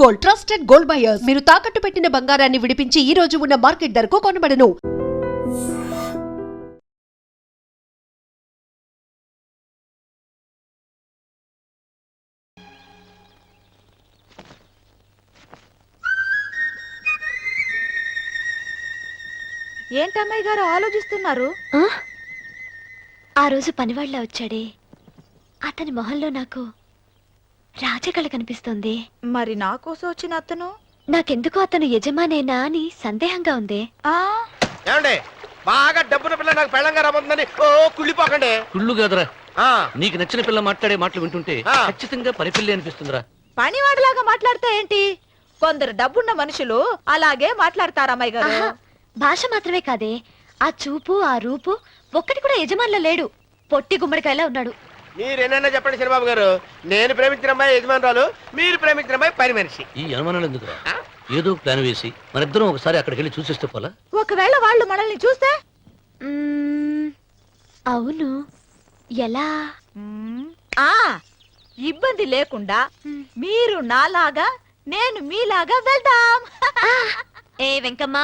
Gold, trusted gold buyers. మీరు తాకట్టు పెట్టిన బంగారాన్ని విడిపించి ఈ రోజు ఉన్న మార్కెట్ ధరకు కొనబడను. ఏంటమ్మాయి గారు ఆలోచిస్తున్నారు? ఆ రోజు పనివాళ్ళ వచ్చాడే, అతని మొహంలో నాకు రాజకళ కనిపిస్తుంది. మరి నా కోసం వచ్చిన అతను నాకెందుకు అతను యజమానేనా అని సందేహంగా ఉంది. ఏమండి బాగా డబ్బున పిల్ల నాకు పెళ్ళంగా రాబోతుందని ఓ కుళ్ళిపోకండి. కుళ్ళు కాదురా, నీకు నచ్చిన పిల్ల మాట్లాడే మాటలు వింటుంటే ఖచ్చితంగా పని పిల్లి అనిపిస్తుందిరా. పనివాడిలాగా మాట్లాడతా ఏంటి? కొందరు డబ్బున్న మనుషులు అలాగే మాట్లాడతారు అమ్మాయి గారు. భాష మాత్రమే కాదే, ఆ చూపు ఆ రూపు ఒక్కటి కూడా యజమానిలో లేడు. పొట్టి గుమ్మడికాయలా ఉన్నాడు. మీరేనన్నా చెప్పండి చంద్రబాబు గారు, నేను ప్రేమించిన అమ్మాయి యజమానురాలు, మీరు ప్రేమించిన అమ్మాయి పని మనిషి. ఈ అనుమానాలు ఎందుకురా? ఏదో ప్లాన్ వేసి మనిద్దరం ఒకసారి అక్కడికి వెళ్ళి చూసేస్తే పోలా? ఒకవేళ వాళ్ళు మనల్ని చూస్తే? అవును, ఎలా? ఇబ్బంది లేకుండా మీరు నాలాగా నేను మీలాగా వెళ్దాం. ఏ వెంకమ్మ,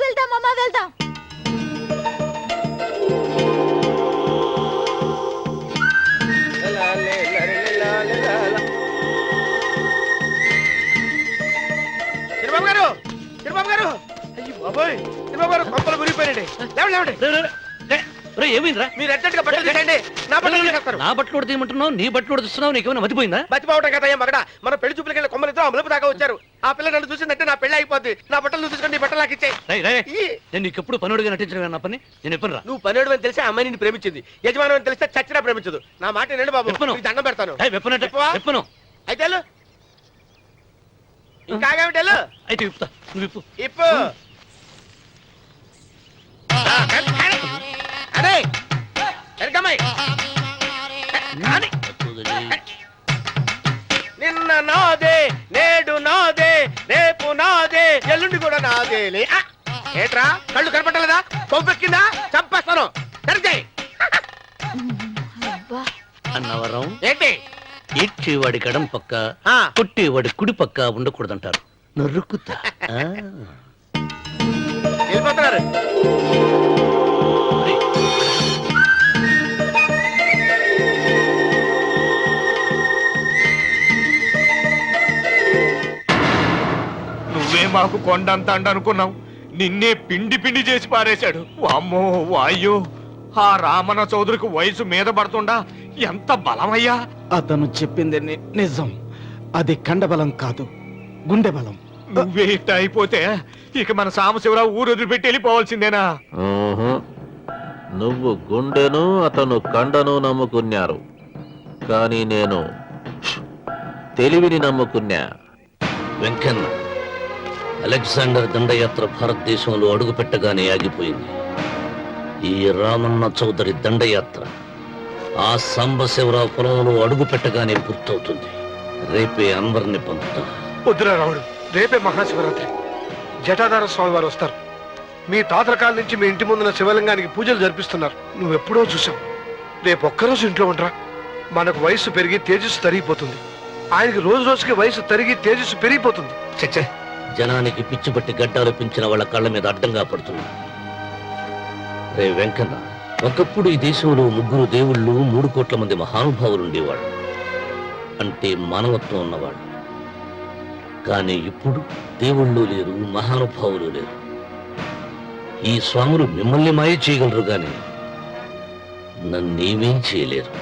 వెళ్దామమ్మా వెళ్దాం. చంద్రబాబు గారు, చంద్రబాబు గారు, అయ్యో బాబోయ్, చంద్రబాబు గారు కొంపలు మురిగిపోయారండి. ఏమైందిరా? మీరు ఎట్టగా బట్టలు తీయండి, నా బట్టలు తీసేస్తారు. నా బట్టలు కూడా తీయమంటున్నావు, నీ బట్టలు కూడా తీస్తున్నావు, నీకేమైనా మతిపోయిందా? మర్చిపోవటం కదా ఏం మగడ, మన పెళ్లి చూపులకి వెళ్ళి కొమ్మలు ఇద్దరు అమలుపు దాకా వచ్చారు. ఆ పిల్ల నన్ను చూసిందంటే నా పెళ్లి అయిపోద్ది. నా బట్టలు తీసుకొని బట్టలు నాకు ఇచ్చాయి. నేను నీకు ఎప్పుడు పనుడిగా నటించడం నా పని. నేను ఎప్పుడు రా, నువ్వు పనుడు అని తెలిసి అమ్మాయి నిన్ను ప్రేమించింది, యజమాని అని తెలిస్తే చచ్చినా ప్రేమించదు. నా మాట వినండి బాబు, దండం పెడతాను. చెప్పను అయితే ఇంకాగేమిటి అయితే ఇప్పుతా, నువ్వు ఇప్పు ఇప్పు. అదే నిన్న నాదే, నేడు నాదే, రేపు నాదే, ఎల్లుండి కూడా నాదేలే. ఏట్రా కళ్ళు కనపట్టలేదా? కొంపెక్కిందా? చంపేస్తాను. సరిచేయి అన్నవరం. ఏంటి? ఏడ్చేవాడి కడం పక్క, కొట్టేవాడి కుడి పక్క ఉండకూడదంటారు. నరుకుతా వెళ్ళిపోతున్నారు. నువ్వే మాకు కొండంత అండ అనుకున్నావు, నిన్నే పిండి పిండి చేసి పారేశాడు. వామ్మో వాయ్యో, ఆ రామన్న చౌదరికి వయసు మీద పడుతుండా ఎంత బలమయ్యా. అతను చెప్పింది నిజం. అది కండబలం కాదు, గుండె బలం. నువ్వే ఇట్ట అయిపోతే ఇక మన సాంబశివరావు ఊరు వదిలిపెట్టి వెళ్ళిపోవాల్సిందేనా? నువ్వు గుండెను అతను కండను నమ్ముకున్నారు, కానీ నేను తెలివిని నమ్ముకున్నా. వెంకన్న, అలెగ్జాండర్ దండయాత్ర భారతదేశంలో అడుగు పెట్టగానే ఆగిపోయింది. ఈ రామన్న చౌదరి దండయాత్ర ఆ సాంబశివరావు పొలంలో అడుగు పెట్టగానే పూర్తవుతుంది. రేపే అందరిని పంపుతా. వద్దురా రావుడు, రేపే మహాశివరాత్రి. జటాధార స్వామి వారు వస్తారు. మీ తాతల కాలం నుంచి మీ ఇంటి ముందున్న శివలింగానికి పూజలు జరిపిస్తున్నారు. నువ్వెప్పుడో చూసావు. రేపు ఒక్కరోజు ఇంట్లో ఉండరా. మనకు వయసు పెరిగి తేజస్సు తరిగిపోతుంది. ఆయనకి రోజు రోజుకి వయసు తరిగి తేజస్సు పెరిగిపోతుంది. చచ్చే, జనానికి పిచ్చి పట్టి గడ్డాలు పెంచిన వాళ్ళ కళ్ళ మీద అడ్డంగా పడుతుంది. రే వెంకన్న, ఒకప్పుడు ఈ దేశంలో 3 దేవుళ్ళు, 3 కోట్ల మంది మహానుభావులు ఉండేవాడు, అంటే మానవత్వం ఉన్నవాడు. కానీ ఇప్పుడు దేవుళ్ళు లేరు, మహానుభావులు లేరు. ఈ స్వాములు మిమ్మల్ని మాయ చేయగలరు, గాని నన్నేమేం చేయలేరు.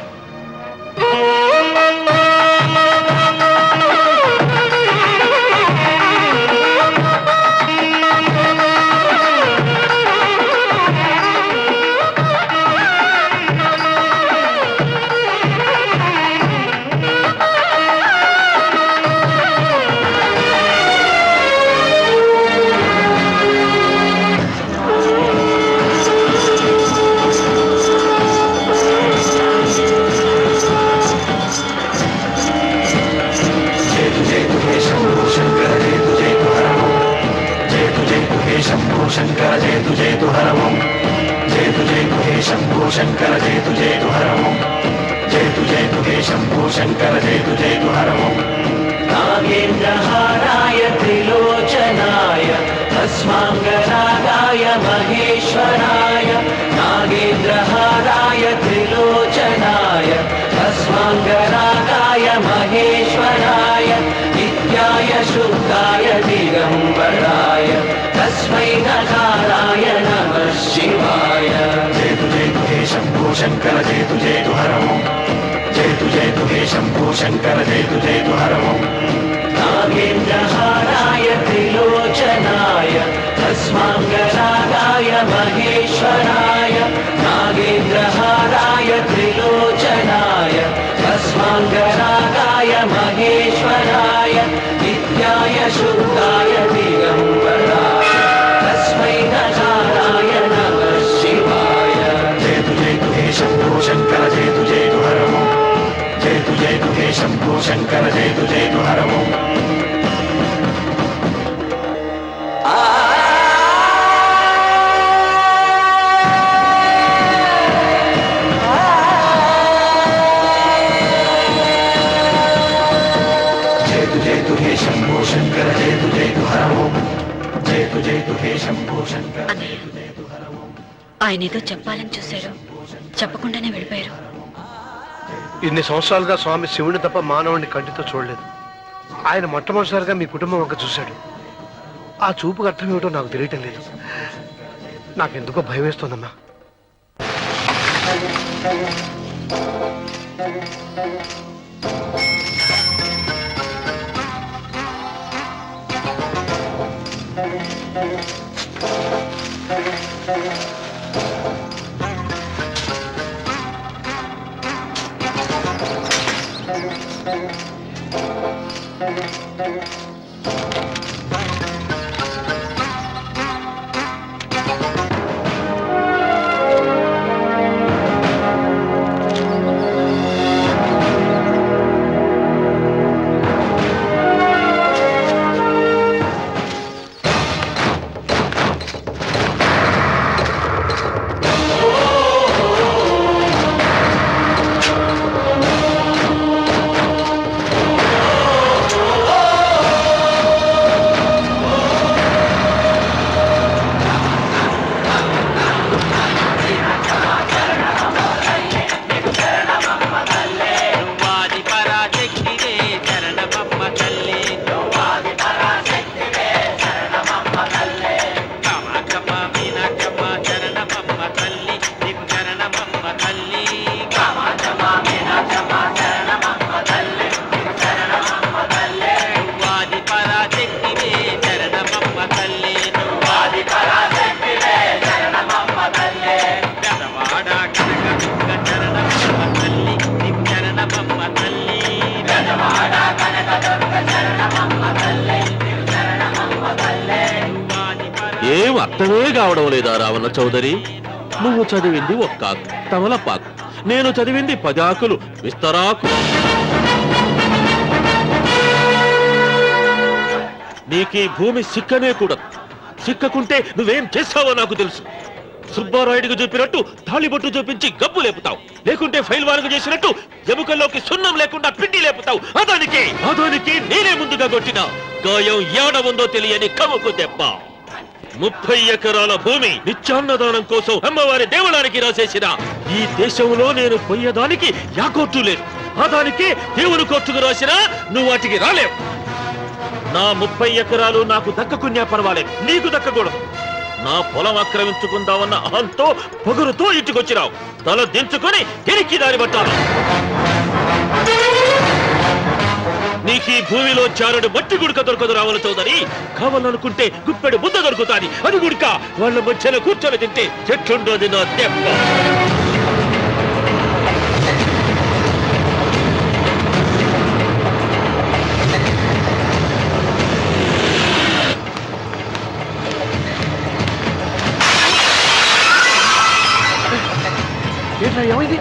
शंकर जय तु हर ओम जय तु हे शंभो शंकर जय तु हर ओम जय तु हे शंभो शंकर जय तु हर ओम नागेंद्र हारा तस्माङ्गरागाय महेश्वराय नागेन्द्रहाराय त्रिलोचनाय तस्माङ्गरागाय महेश्वराय नित्याय शुद्धाय दिगम्बराय तस्मै नकाराय नमः शिवाय जयतु जयतु हे शम्भो शङ्कर जयतु जयतु हरमो जयतु जयतु हे शम्भो शङ्कर जयतु जयतु हरमो नागेन्द्रहाराय त्रिलोचनाय तस्माङ्गरागाय महेश्वराय नागेन्द्रहाराय त्रिलोचनाय तस्माङ्गरागाय महेश्वराय नित्याय शुद्धाय दिगम्बराय तस्मै नकाराय नमः शिवाय जयतु जयतु हे शम्भो शङ्कर जयतु जयतु हरमो जयतु जयतु हे शम्भो शङ्कर जयतु जयतु हरमो जयतु जयतु हे शम्भो शङ्कर जयतु जयतु हरमो जयतु जयतु हे शम्भो शङ्कर అన్నయ్య ఆయన ఏదో చెప్పాలని చూశారు, చెప్పకుండానే వెళ్ళిపోయారు. ఇన్ని సంవత్సరాలుగా స్వామి శివుని తప్ప మానవుడిని కంటితో చూడలేదు. ఆయన మొట్టమొదటిసారిగా మీ కుటుంబం వంక చూశాడు. ఆ చూపుకు అర్థం ఏమిటో నాకు తెలియటం లేదు. నాకెందుకో భయం వేస్తోందమ్మా. ఏం అర్థమే కావడం లేదా రావణ చౌదరి? నువ్వు చదివింది ఒక్క తమలపాకు, నేను చదివింది 10 ఆకులు విస్తరాకు. నీకీ భూమి సిక్కనే కూడదు. సిక్కకుంటే నువ్వేం చేస్తావో నాకు తెలుసు. సుబ్బారాయుడికి చూపినట్టు తాళిబొట్టు చూపించి గబ్బు లేపుతావు, లేకుంటే ఫైల్ వారకు చేసినట్టు ఎముకల్లోకి సున్నం లేకుండా పిండి లేపుతావు. అదానికి నేనే ముందుగా కొట్టిన గాయం ఏడ ఉందో తెలియని కముకు దెబ్బ. 30 ఎకరాల భూమి నిత్యాన్నదానం కోసం అమ్మవారి దేవాలయానికి రాసేసిన ఈ దేశంలో నేను పోయేదానికి యా కోర్టు లేదు. అదానికి దేవుని కోర్టుకు రాసినా నువ్వు వాటికి రాలేవు. నా 30 ఎకరాలు నాకు దక్కకున్నా పర్వాలేదు, నీకు దక్కకూడదు. నా పొలం ఆక్రమించుకుందామన్న అహంతో పొగరుతో ఇంటికొచ్చినావు. తల దించుకొని ఎనికి దారి పట్టాలి. నీకీ భూమిలో చారుడు మట్టి గుడక దొరకదు రావణ చౌదరి. కావాలనుకుంటే గుప్పెడు ముద్ద దొరుకుతాది, అది గుడక వాళ్ళ మధ్యలో కూర్చొని తింటే చెట్లుండోది నా దెబ్బ. ఏమైంది?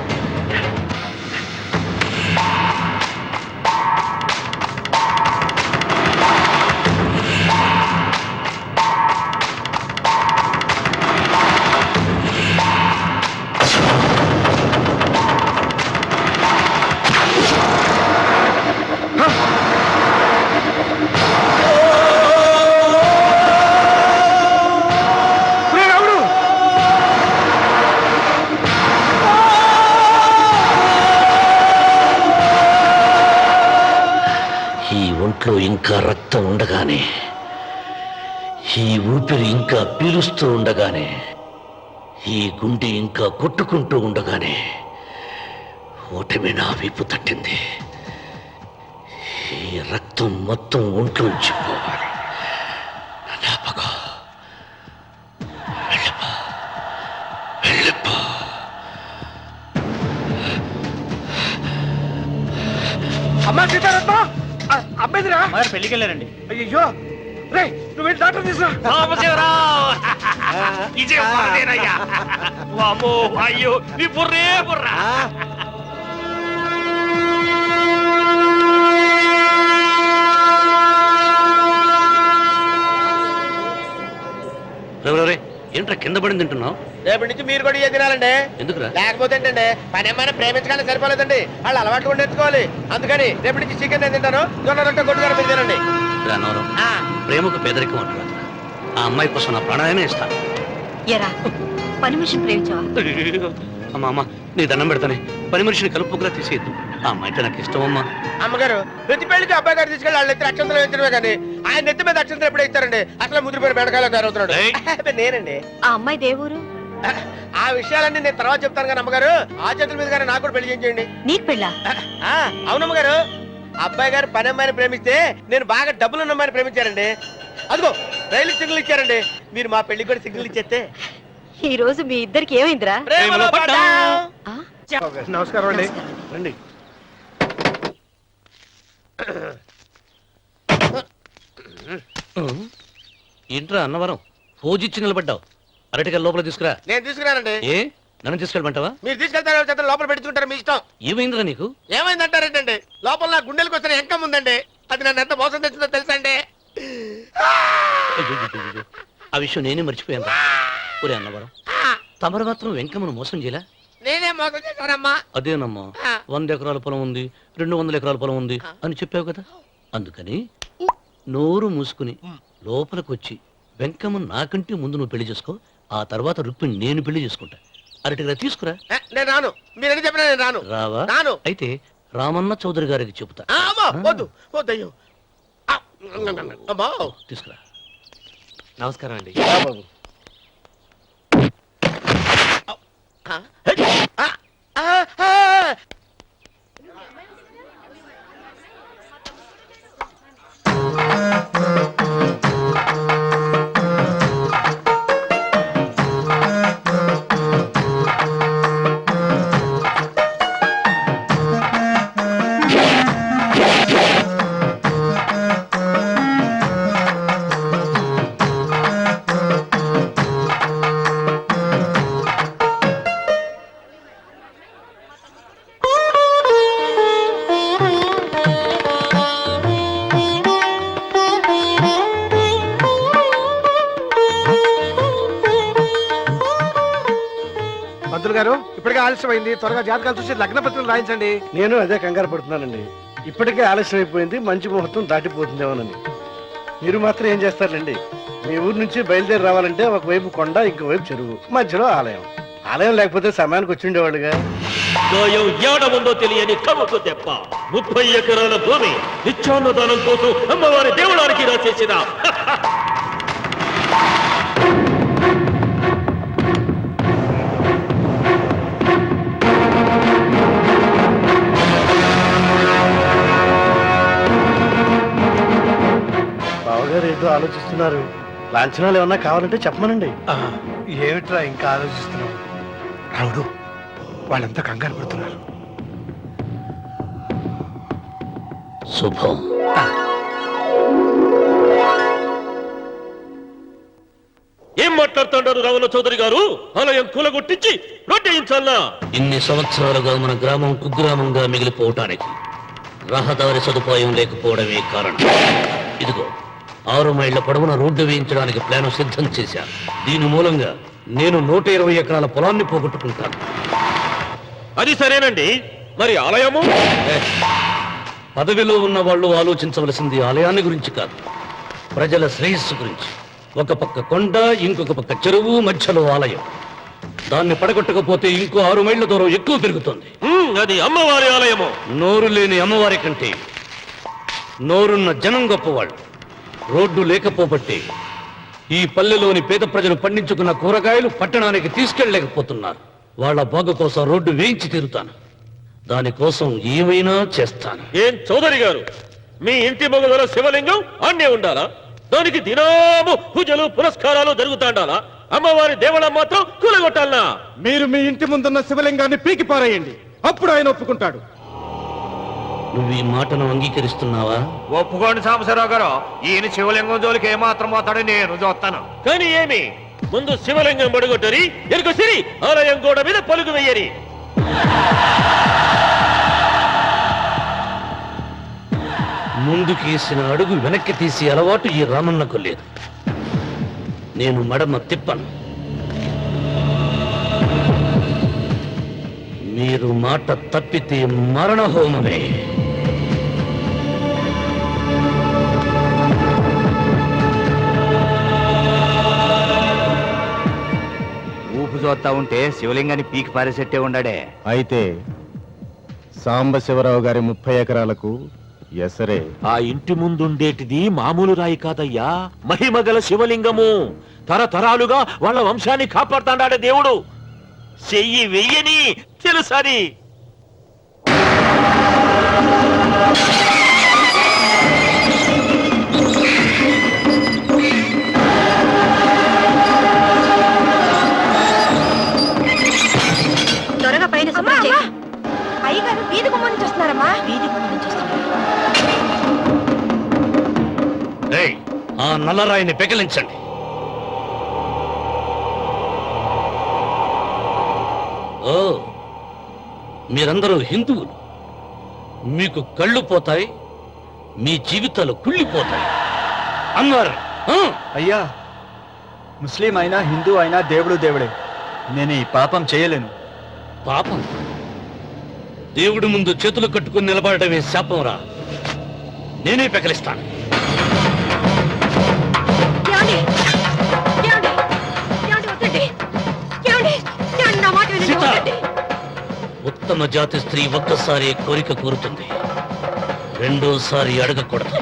రక్తం ఉండగానే, ఈ ఊపిరి ఇంకా పీలుస్తూ ఉండగానే, ఈ గుండె ఇంకా కొట్టుకుంటూ ఉండగానే ఓటమి నా వీపు తట్టింది. ఈ రక్తం మొత్తం ఒంట్లోంచి పోవాలి. నాపగా వెళ్ళిపో, వెళ్ళిపో. అమ్మా సీతారత్న, అమ్మేదిరా పెళ్లికి వెళ్ళారండి. అయ్యో రే, నువ్వు వెళ్ళి డాక్టర్ తీసురా. ఇదే వారదేనయ్యా. వామ్మో, అయ్యో, నీ బుర్రే బుర్రా. ఏంట్రా కింద పడింది తింటున్నావు? రేపటి నుంచి మీరు కూడా ఇదే తినాలండి. ఎందుకురా? లేకపోతే ఏంటండి, పని ఏమైనా ప్రేమించగానే సరిపోలేదండి, వాళ్ళు అలవాట్లు కూడా నేర్చుకోవాలి. అందుకని రేపటి నుంచి చికెన్ నేను తింటాను, జొన్న రొట్టె కొట్టుగానే మీరు తినండి. అన్నవరం, ప్రేమకు పేదరికం అంటారు. ఆ అమ్మాయి కోసం నా ప్రాణాయమే ఇస్తాను. ఎరా పని మనిషిని ప్రేమించావా? అమ్మా అమ్మ, నీ దండం పెడతానే, పని మనిషిని కలుపుకులా తీసేయద్దు. ఆ అమ్మాయి అంటే నాకు ఇష్టం అమ్మా. అమ్మగారు, ప్రతి పెళ్లికి అబ్బాయి గారు తీసుకెళ్ళి వాళ్ళ ఎత్తి అక్షంతలు వేయించడమే కానీ ఆయన నెత్తి మీద అక్షంతలు ఎప్పుడే ఇస్తారండి? అసలు ముద్దుపేరు బెడకాయలో తయారవుతున్నాడు. నేనండి. ఆ అమ్మాయి దేవురు ఆ విషయాలన్నీ నేను తర్వాత చెప్తాను కానీ అమ్మగారు, ఆ చేతుల మీద కానీ నాకు కూడా పెళ్లి చేయండి. నీకు పెళ్ళా? అవునమ్మగారు, అబ్బాయి గారు పని అమ్మాయిని ప్రేమిస్తే నేను బాగా డబ్బులు అమ్మాయిని ప్రేమించారండి. అదిగో రైలు సిగ్నల్ ఇచ్చారండి. మీరు మా పెళ్లికి కూడా సిగ్నల్ ఇచ్చేస్తే ఈ రోజు మీ ఇద్దరికి ఏమైందిరా? ప్రేమలో పడ్డాం. ఆ? నమస్కారం అండి. రండి. ఏంట్రా అన్నవరం, ఫోజిచ్చి నిలబడ్డావు? అరటికల్ లోపల తీసుకురా. నేను తీసుకురానండి. ఏ, నన్ను తీసుకెళ్ళమంటావా? మీరు తీసుకెళ్తారో చేత లోపల పెట్టుకుంటారు, మీ ఇష్టం. ఏమైందిరా నీకు? ఏమైందంటారేంటండి? లోపల నా గుండెలకు వస్తున్న ఎంకం ఉందండి, అది నన్ను ఎంత మోసం తెచ్చిందో తెలుసా అండి? అయ్యో, ఆ విషయం నేనే మర్చిపోయాను. ఒరే అన్నవరం, తమరు మాత్రం వెంకమ్మను మోసం చేయలే? నేనే మోసం చేశానమ్మా. అదేనమ్మా, 100 ఎకరాల పొలం ఉంది, 200 ఎకరాల పొలం ఉంది అని చెప్పావు కదా. అందుకని నోరు మూసుకుని లోపలికి వచ్చి వెంకమ్మ నాకంటే ముందు నువ్వు పెళ్లి చేసుకో. ఆ తర్వాత రుక్మిణి నేను పెళ్లి చేసుకుంటా. అరటిగా తీసుకురా. నేను రాను, మీరని చెప్పినా నేను రాను. రావా? రాను. అయితే రామన్న చౌదరి గారికి చెబుతా. వద్దు వద్దయ్యో. అమ్మా తీసుకురా. నమస్కారం అండి. మంత్రులు గారు, ఇప్పటికే ఆలస్యమైంది, త్వరగా జాతకాలు చూసి లగ్న పత్రికలు రాయించండి. నేను అదే కంగారు పడుతున్నానండి. ఇప్పటికే ఆలస్యం అయిపోయింది, మంచి ముహూర్తం దాటిపోతుందేమోనని. మీరు మాత్రం ఏం చేస్తారండి? మీ ఊరు నుంచి బయలుదేరి రావాలంటే ఒకవైపు కొండ, ఇంకోవైపు చెరువు, మధ్యలో ఆలయం. ఆలయం లేకపోతే సమయానికి వచ్చి ఉండేవాడుగా. గాయం ఏడ ఉందో తెలియని కవకు తెప్ప 30 ఎకరాల భూమి నిత్యాన్నదానం కోసం అమ్మవారి దేవుడానికి రాసేసిన బావగారు ఏదో ఆలోచిస్తున్నారు. లాంఛనాలు ఏమన్నా కావాలంటే చెప్పమనండి. ఏమిట్రా ఇంకా ఆలోచిస్తున్నావు? రావుడు, వాళ్ళంతా కంగారు పడుతున్నారు. శుభం. ఏం మాట్లాడుతున్నారు రావణ చౌదరి గారు? ఆలయం కూలగొట్టించి రోడ్డేయించాలా? ఇన్ని సంవత్సరాలుగా మన గ్రామం కుగ్రామంగా మిగిలిపోవటానికి రహదారి సదుపాయం లేకపోవడమే కారణం. ఇదిగో 6 మైళ్ళ పొడవున రోడ్డు వేయించడానికి ప్లాన్ సిద్ధం చేశాను. దీని మూలంగా నేను 120 ఎకరాల పొలాన్ని పోగొట్టుకుంటాను. అది సరేనండి, మరి ఆలయము? పదవిలో ఉన్న వాళ్ళు ఆలోచించవలసింది ఆలయాన్ని గురించి కాదు, ప్రజల శ్రేయస్సు గురించి. ఒక పక్క కొండ, ఇంకొక పక్క చెరువు, మధ్యలో ఆలయం. దాన్ని పడగొట్టకపోతే ఇంకో 6 మైళ్ళ దూరం ఎక్కువ పెరుగుతుంది. అది అమ్మవారి ఆలయము. నోరు లేని అమ్మవారి కంటే నోరున్న జనం గొప్పవాళ్ళు. రోడ్డు లేకపోబట్టే ఈ పల్లెలోని పేద ప్రజలు పండించుకున్న కూరగాయలు పట్టణానికి తీసుకెళ్ళలేకపోతున్నారు. వాళ్ళ బాగు కోసం రోడ్డు వేయించి తీరుతాను. దానికోసం ఏమైనా చేస్తాను. ఏం చౌదరి గారు, మీ ఇంటి మొగల శివలింగం అన్నే ఉండాలా? దానికి దినాము పూజలు పురస్కారాలు జరుగుతాండాలా? అమ్మవారి దేవళం మాత్రం కూలగొట్టాలనా? మీరు మీ ఇంటి ముందున్న శివలింగాన్ని పీకి పారేయండి, అప్పుడు ఆయన ఒప్పుకుంటాడు. నువ్వు ఈ మాటను అంగీకరిస్తున్నావా? ఒప్పుకోండి సాంబశివరావు గారు, ఈయన శివలింగం జోలికి ఏమాత్రం పోతాడో నేను చూస్తాను. కానీ ఏమి, ముందు శివలింగం పడగొట్టరి, ఎరుకొసిరి ఆలయం గోడ మీద పలుగు వెయ్యరి. ముందుకేసిన అడుగు వెనక్కి తీసి అలవాటు ఈ రామన్నకు లేదు. నేను మడమ తిప్పను. మీరు మాట తప్పితే మరణహోమమే. ఊపు చూస్తా ఉంటే శివలింగాన్ని పీకి పారేసెట్టే ఉండాడే. అయితే సాంబశివరావు గారి 30 ఎకరాలకు ఎసరే. ఆ ఇంటి ముందుండేటిది మామూలు రాయి కాదయ్యా, మహిమగల శివలింగము. తరతరాలుగా వాళ్ళ వంశాన్ని కాపాడుతాడాడే దేవుడు. చెయ్యి వెయ్యని తెలుసని. త్వరగా పైన అయ్యగారు వీధి గుమ్మ నుంచి వస్తున్నారమ్మా. వీధి గుమ్మ నుంచి వస్తున్నారు. ఏయ్, ఆ నల్లరాయిని పెకిలించండి. ఓ, మీరందరూ హిందువులు. మీకు కళ్ళు పోతాయి, మీ జీవితాలు కుళ్ళిపోతాయి అన్నారు. అయ్యా, ముస్లిం అయినా హిందూ అయినా దేవుడు దేవుడే. నేను ఈ పాపం చేయలేను. పాపం? దేవుడి ముందు చేతులు కట్టుకుని నిలబడటమే శాపం రా. నేనే పెకలిస్తాను. సీత, ఉత్తమ జాతి స్త్రీ ఒక్కసారి కోరిక కోరుతుంది, రెండోసారి అడగకూడదు.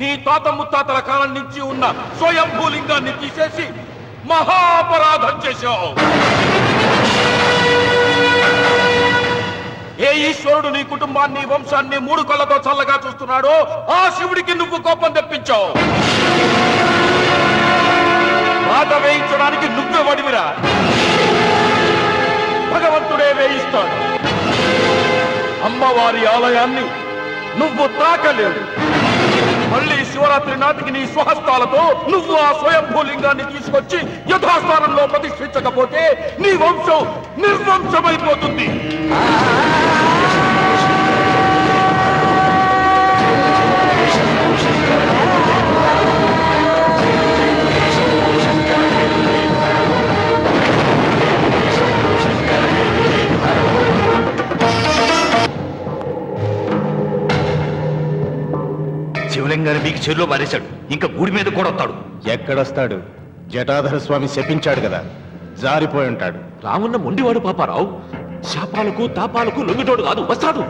నీ తాత ముత్తాతల కాలం నుంచి ఉన్న స్వయంభూలింగాన్ని తీసేసి మహాపరాధం చేశావు. ఏ ఈశ్వరుడు నీ కుటుంబాన్ని వంశాన్ని 3 కళ్ళతో చల్లగా చూస్తున్నాడో ఆ శివుడికి నువ్వు కోపం తెప్పించావు. బాధ వేయించడానికి నువ్వే వడివిరా, భగవంతుడే వేయిస్తాడు. అమ్మవారి ఆలయాన్ని నువ్వు తాకలేవు. మళ్ళీ శివరాత్రి నాటికి నీ స్వహస్తాలతో నువ్వు ఆ స్వయంభూలింగాన్ని తీసుకొచ్చి యథాస్థానంలో ప్రతిష్ఠించకపోతే నీ వంశం నిర్వంశమైపోతుంది. శివలింగాన్ని మీకు చెరులో మారేశాడు, ఇంకా గుడి మీద కూడా వస్తాడు. ఎక్కడొస్తాడు? జటాధర స్వామి శపించాడు కదా, జారిపోయి ఉంటాడు. రామున్న మొండివాడు పాపారావు, శాపాలకు తాపాలకు లొంగిటోడు కాదు, వస్తాడు.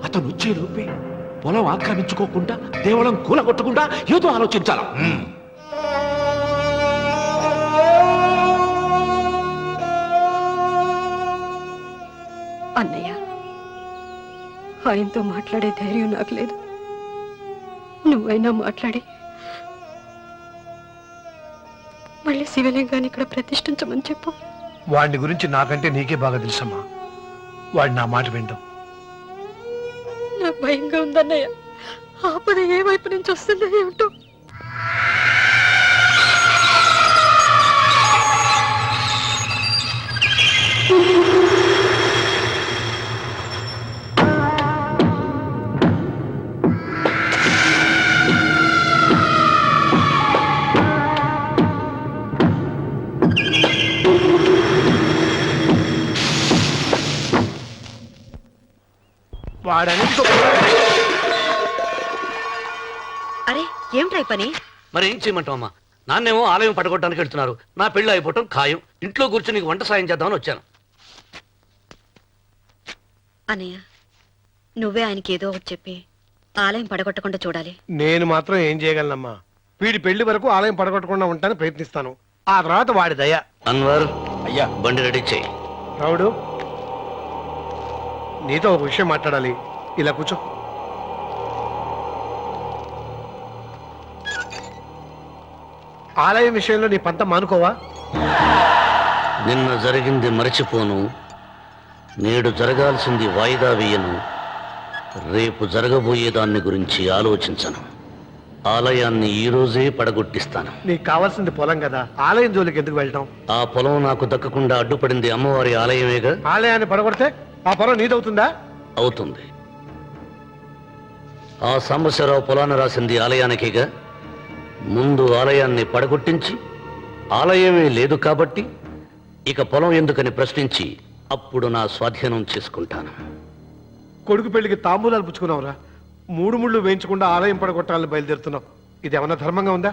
అతను వచ్చే లోపే పొలం ఆక్రమించుకోకుండా దేవళం కూలగొట్టకుండా ఏదో ఆలోచించాల. అన్నయ్య, ఆయనతో మాట్లాడే ధైర్యం నాకు లేదు. నువ్వైనా మాట్లాడి మళ్ళీ శివలింగాన్ని ఇక్కడ ప్రతిష్ఠించమని చెప్పు. వాడిని గురించి నాకంటే నీకే బాగా తెలుసమ్మా. వాడు నా మాట వింటాం. నాకు భయంగా ఉందన్నయ్య. ఆపద ఏ వైపు నుంచి వస్తుందో ఏమిటో. అరే ఏమిట్రా ఈ పని? మరి ఏం చేయమంటావమ్మా? నాన్నేమో ఆలయం పడగొట్టడానికి వెళ్తున్నారు. నా పెళ్ళి అయిపోవటం ఖాయం. ఇంట్లో కూర్చొని నీకు వంట సాయం చేద్దామని వచ్చాను. అన్నయ్య, నువ్వే ఆయనకి ఏదో ఒకటి చెప్పి ఆలయం పడగొట్టకుండా చూడాలి. నేను మాత్రం ఏం చేయగలనమ్మా? వీడి పెళ్లి వరకు ఆలయం పడగొట్టకుండా ఉంటానని ప్రయత్నిస్తాను. ఆ తర్వాత వాడి దయ. అన్వర్, అయ్యా. బండి రెడీ చేయి. రావుడు, నీతో ఒక విషయం మాట్లాడాలి. ఇలా కూర్చో. ఆలయం విషయంలో నీ పంత మానుకోవా? నిన్న జరిగింది మరచిపోను, నేడు జరగాల్సింది వాయిదా వేయను, రేపు జరగబోయే దాన్ని గురించి ఆలోచించను. ఆలయాన్ని ఈ రోజే పడగొట్టిస్తాను. నీకు కావాల్సింది పొలం కదా, ఆలయం జోలికి ఎందుకు వెళ్ళటం? ఆ పొలం నాకు దక్కకుండా అడ్డుపడింది అమ్మవారి ఆలయమేగా. ఆలయాన్ని పడగొడితే ఆ పొలం నీదవుతుందా? అవుతుంది. ఆ సాంబశివరావు పొలాన్ని రాసింది ఆలయానికేగా. ముందు ఆలయాన్ని పడగొట్టించి ఆలయమే లేదు కాబట్టి ఇక పొలం ఎందుకని ప్రశ్నించి అప్పుడు నా స్వాధీనం చేసుకుంటాను. కొడుకు పెళ్లికి తాంబూలాలు పుచ్చుకున్నావురా. 3 ముళ్ళు వేయించకుండా ఆలయం పడగొట్టాలని బయలుదేరుతున్నావు. ఇది ఏమన్నా ధర్మంగా ఉందా?